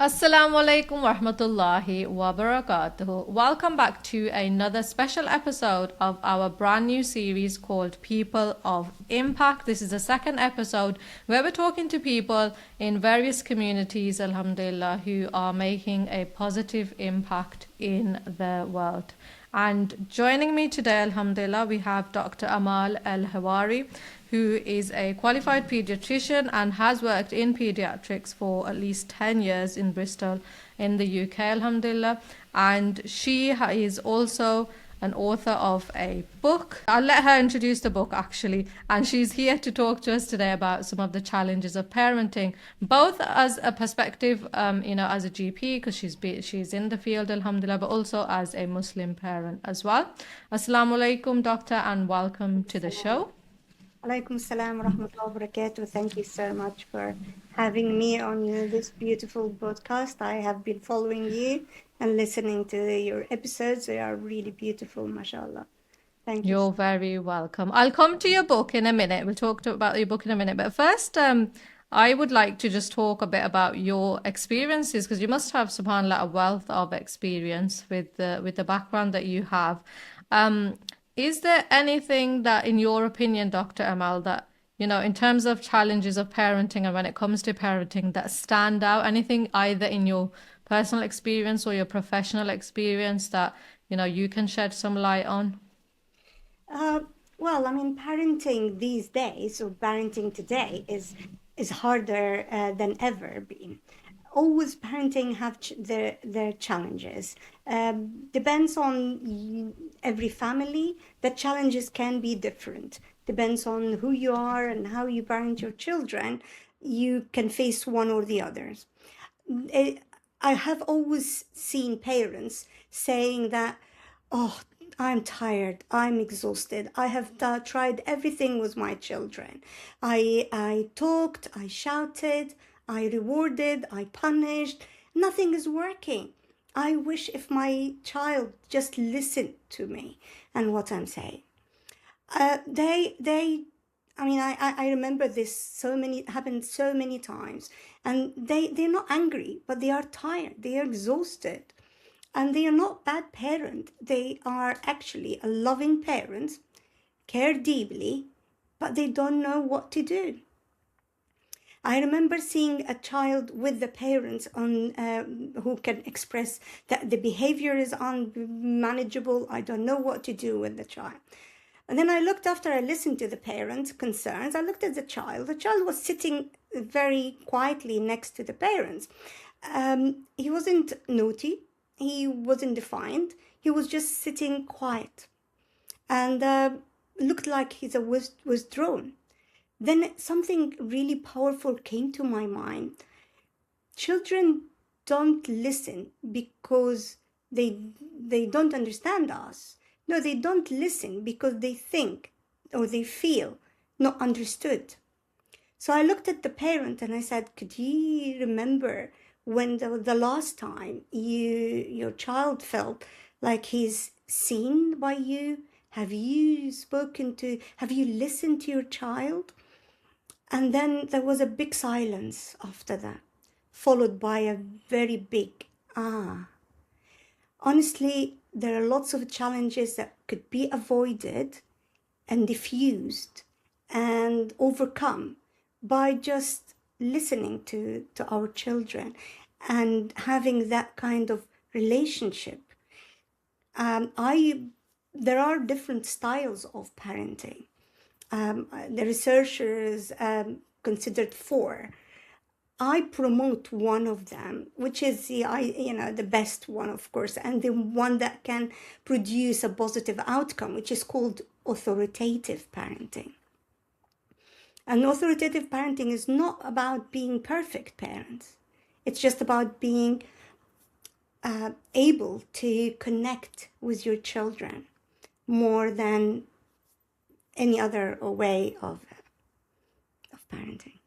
Assalamu alaikum wa rahmatullahi wa barakatuh. Welcome back to another special episode of our brand new series called People of Impact. This is the second episode where we're talking to people in various communities, alhamdulillah, who are making a positive impact in the world. And joining me today, alhamdulillah, we have Dr. Amal El Hawari, who is a qualified paediatrician and has worked in pediatrics for at least 10 years in Bristol in the UK, alhamdulillah. And she is also an author of a book. I'll let her introduce the book actually. And she's here to talk to us today about some of the challenges of parenting, both as a perspective, as a GP, because she's in the field, alhamdulillah, but also as a Muslim parent as well. Assalamu alaikum, doctor, and welcome to the show. Alaikum salam wa rahmatullahi wa barakatuh. Thank you so much for having me on this beautiful podcast. I have been following you and listening to your episodes. They are really beautiful, mashallah. Thank you. You're very welcome. I'll come to your book in a minute. We'll talk about your book in a minute. But first, I would like to just talk a bit about your experiences, because you must have, subhanAllah, a wealth of experience with the background that you have. Is there anything that, in your opinion, Dr. Amal, that, in terms of challenges of parenting and when it comes to parenting, that stand out? Anything either in your personal experience or your professional experience that, you can shed some light on? Well, I mean, parenting these days, or parenting today, is harder than ever been. Always parenting have their challenges. Depends on every family. The challenges can be different. Depends on who you are and how you parent your children. You can face one or the others. I have always seen parents saying that, oh, I'm tired, I'm exhausted, I have tried everything with my children. I talked, I shouted, I rewarded, I punished, nothing is working. I wish if my child just listened to me and what I'm saying. I remember this happened so many times, and they're not angry, but they are tired, they are exhausted. And they are not bad parent. They are actually a loving parent, care deeply, but they don't know what to do. I remember seeing a child with the parents who can express that the behavior is unmanageable. I don't know what to do with the child. And then after I listened to the parents' concerns, I looked at the child. The child was sitting very quietly next to the parents. He wasn't naughty. He wasn't defiant. He was just sitting quiet and looked like he's withdrawn. Then something really powerful came to my mind. Children don't listen because they don't understand us. No, they don't listen because they think or they feel not understood. So I looked at the parent and I said, could you remember when the last time your child felt like he's seen by you? Have you listened to your child? And then there was a big silence after that, followed by a very big ah. Honestly, there are lots of challenges that could be avoided and diffused and overcome by just listening to our children and having that kind of relationship. There are different styles of parenting. The researchers considered 4. I promote one of them, which is the best one, of course, and the one that can produce a positive outcome, which is called authoritative parenting. And authoritative parenting is not about being perfect parents. It's just about being able to connect with your children more than any other way of parenting.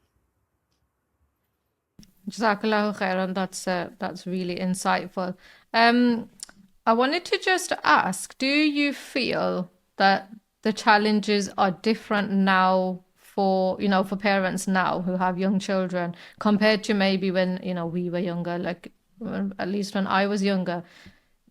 Jazakallahu khairan. That's really insightful. I wanted to just ask, do you feel that the challenges are different now for, for parents now who have young children compared to maybe when, we were younger, like at least when I was younger,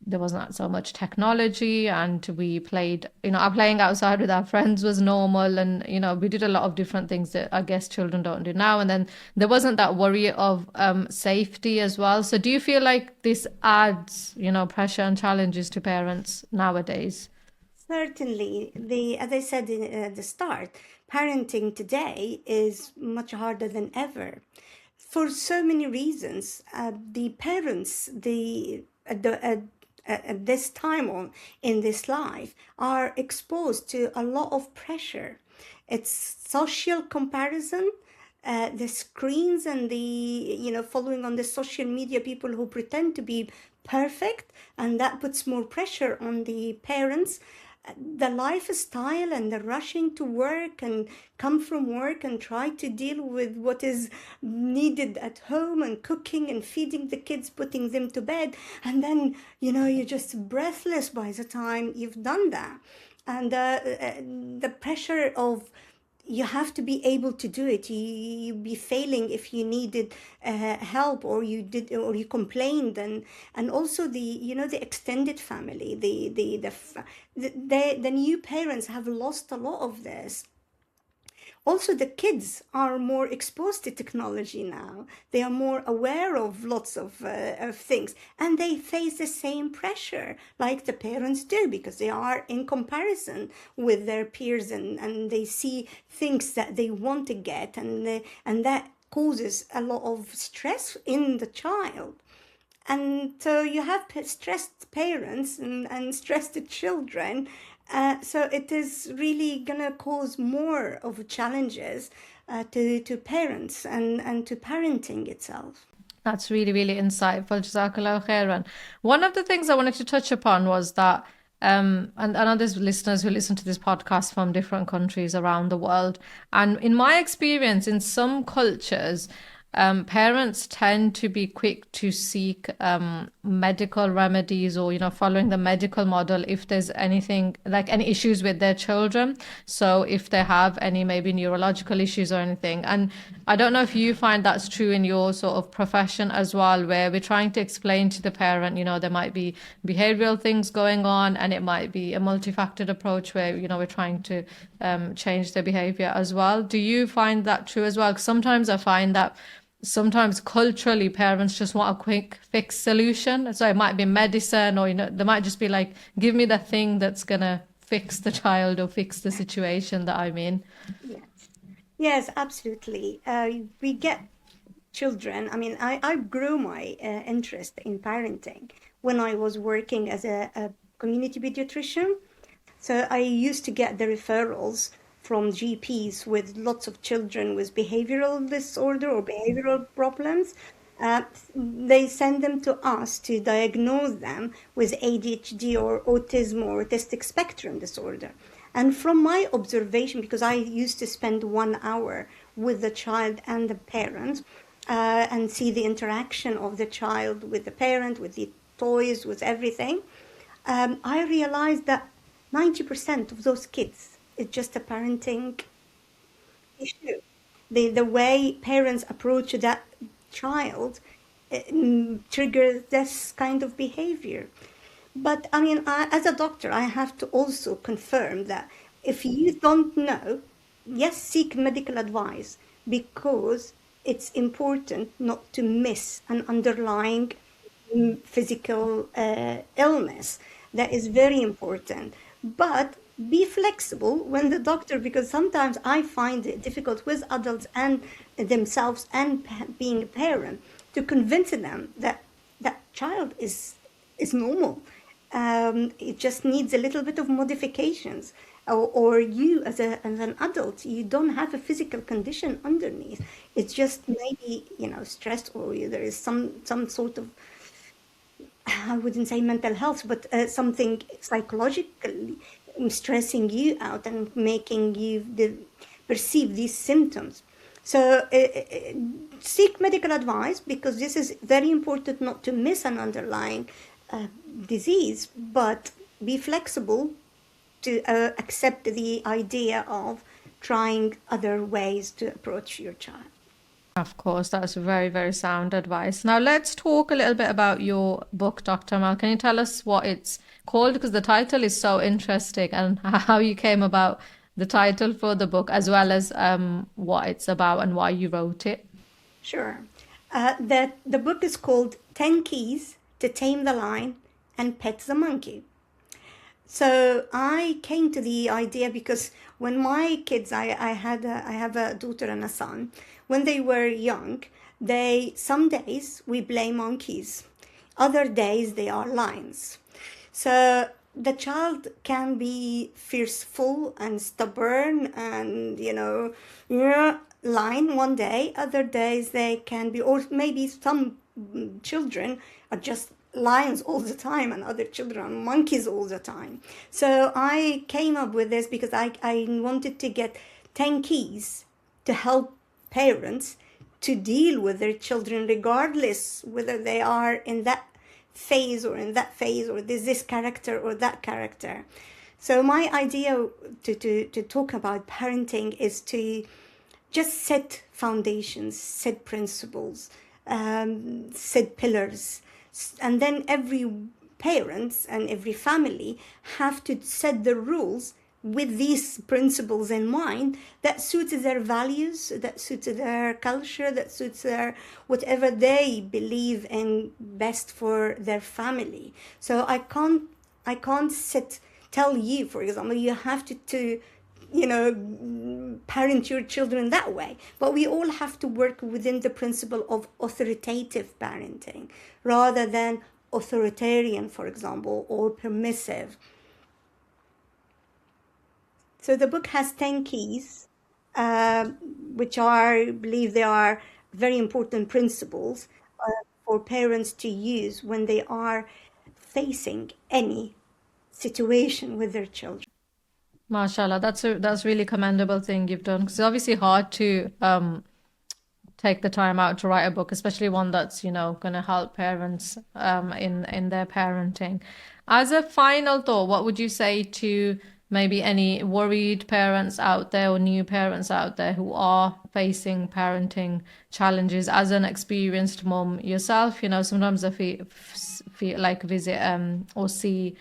there wasn't so much technology, and we played, our playing outside with our friends was normal, and we did a lot of different things that I guess children don't do now. And then there wasn't that worry of safety as well. So do you feel like this adds pressure and challenges to parents nowadays? Certainly, as I said at the start, parenting today is much harder than ever for so many reasons. The parents, at this time in this life, are exposed to a lot of pressure. It's social comparison, the screens and the following on the social media, people who pretend to be perfect, and that puts more pressure on the parents. The lifestyle and the rushing to work and come from work and try to deal with what is needed at home and cooking and feeding the kids, putting them to bed, and then you're just breathless by the time you've done that. And the pressure of you have to be able to do it. You be failing if you needed help, or you complained, and also the extended family, the new parents have lost a lot of this. Also, the kids are more exposed to technology now. They are more aware of lots of things, and they face the same pressure like the parents do, because they are in comparison with their peers, and they see things that they want to get, and that causes a lot of stress in the child. And so you have stressed parents and stressed children. So it is really going to cause more of challenges to parents and to parenting itself. That's really, really insightful. Jazakallah khairan. One of the things I wanted to touch upon was that, and I know there's listeners who listen to this podcast from different countries around the world. And in my experience, in some cultures, parents tend to be quick to seek medical remedies, or following the medical model if there's anything, like any issues with their children. So if they have any maybe neurological issues or anything. And I don't know if you find that's true in your sort of profession as well, where we're trying to explain to the parent, there might be behavioral things going on, and it might be a multifaceted approach where we're trying to change their behavior as well. Do you find that true as well? 'Cause sometimes I find that sometimes culturally parents just want a quick fix solution. So it might be medicine, or they might just be like, give me the thing that's gonna fix the child or fix the situation that I'm in. Yes, yes, absolutely. We get children. I mean, I grew my interest in parenting when I was working as a community pediatrician. So I used to get the referrals from GPs with lots of children with behavioral disorder or behavioral problems. They send them to us to diagnose them with ADHD or autism or autistic spectrum disorder. And from my observation, because I used to spend 1 hour with the child and the parent and see the interaction of the child with the parent, with the toys, with everything, I realized that 90% of those kids, it's just a parenting issue. The way parents approach that child triggers this kind of behavior. But I mean, as a doctor, I have to also confirm that if you don't know, yes, seek medical advice, because it's important not to miss an underlying physical illness. That is very important. But be flexible when the doctor, because sometimes I find it difficult with adults and themselves and being a parent to convince them that that child is normal. It just needs a little bit of modifications. Or you as an adult, you don't have a physical condition underneath. It's just maybe, stress, or there is some sort of, I wouldn't say mental health, but something psychologically stressing you out and making you perceive these symptoms. So seek medical advice, because this is very important not to miss an underlying disease, but be flexible to accept the idea of trying other ways to approach your child. Of course, that's very, very sound advice. Now, let's talk a little bit about your book, Dr. Amal. Can you tell us what it's called? Because the title is so interesting, and how you came about the title for the book, as well as what it's about and why you wrote it. Sure. The book is called 10 Keys to Tame the Lion and Pet the Monkey. So I came to the idea because when my kids, I have a daughter and a son, when they were young, some days we play monkeys, other days they are lions. So the child can be fearful and stubborn and, lion one day, other days they can be, or maybe some children are just lions all the time and other children are monkeys all the time. So I came up with this because I wanted to get 10 keys to help parents to deal with their children regardless whether they are in that phase or in that phase, or there's this character or that character. So my idea to talk about parenting is to just set foundations, set principles, set pillars. And then every parents and every family have to set the rules with these principles in mind that suits their values, that suits their culture, that suits their whatever they believe in best for their family. So I can't tell you, for example, you have to parent your children that way. But we all have to work within the principle of authoritative parenting rather than authoritarian, for example, or permissive. So the book has 10 keys, which I believe they are very important principles for parents to use when they are facing any situation with their children. MashaAllah, that's really commendable thing you've done, because it's obviously hard to take the time out to write a book, especially one that's going to help parents in their parenting. As a final thought, what would you say to maybe any worried parents out there or new parents out there who are facing parenting challenges? As an experienced mom yourself, sometimes I feel like visit or see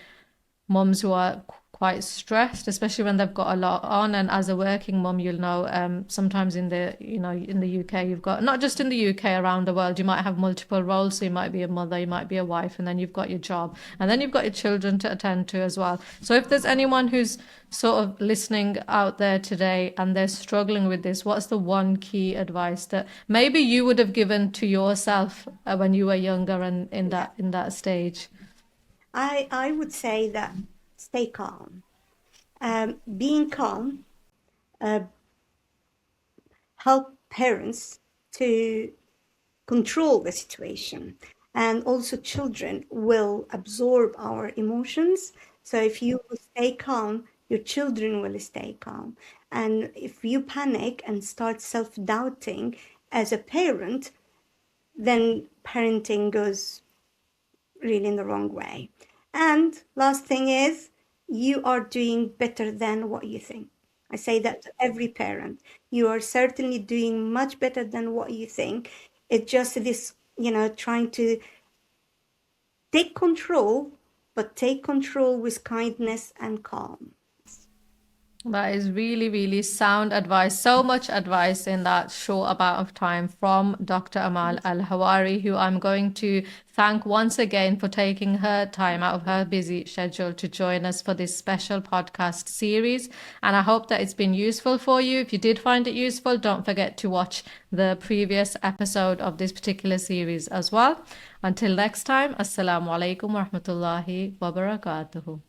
moms who are quite stressed, especially when they've got a lot on. And as a working mom, you'll know sometimes in the UK, you've got, not just in the UK, around the world, you might have multiple roles. So you might be a mother, you might be a wife, and then you've got your job, and then you've got your children to attend to as well. So if there's anyone who's sort of listening out there today and they're struggling with this, what's the one key advice that maybe you would have given to yourself when you were younger and in that stage? I would say that stay calm. Being calm help parents to control the situation, and also children will absorb our emotions. So if you stay calm, your children will stay calm. And if you panic and start self-doubting as a parent, then parenting goes really in the wrong way. And last thing is, you are doing better than what you think. I say that to every parent. You are certainly doing much better than what you think. It's just this, trying to take control, but take control with kindness and calm. That is really, really sound advice. So much advice in that short amount of time from Dr. Amal El Hawari, who I'm going to thank once again for taking her time out of her busy schedule to join us for this special podcast series. And I hope that it's been useful for you. If you did find it useful, don't forget to watch the previous episode of this particular series as well. Until next time, Assalamu alaikum wa rahmatullahi wa barakatuhu.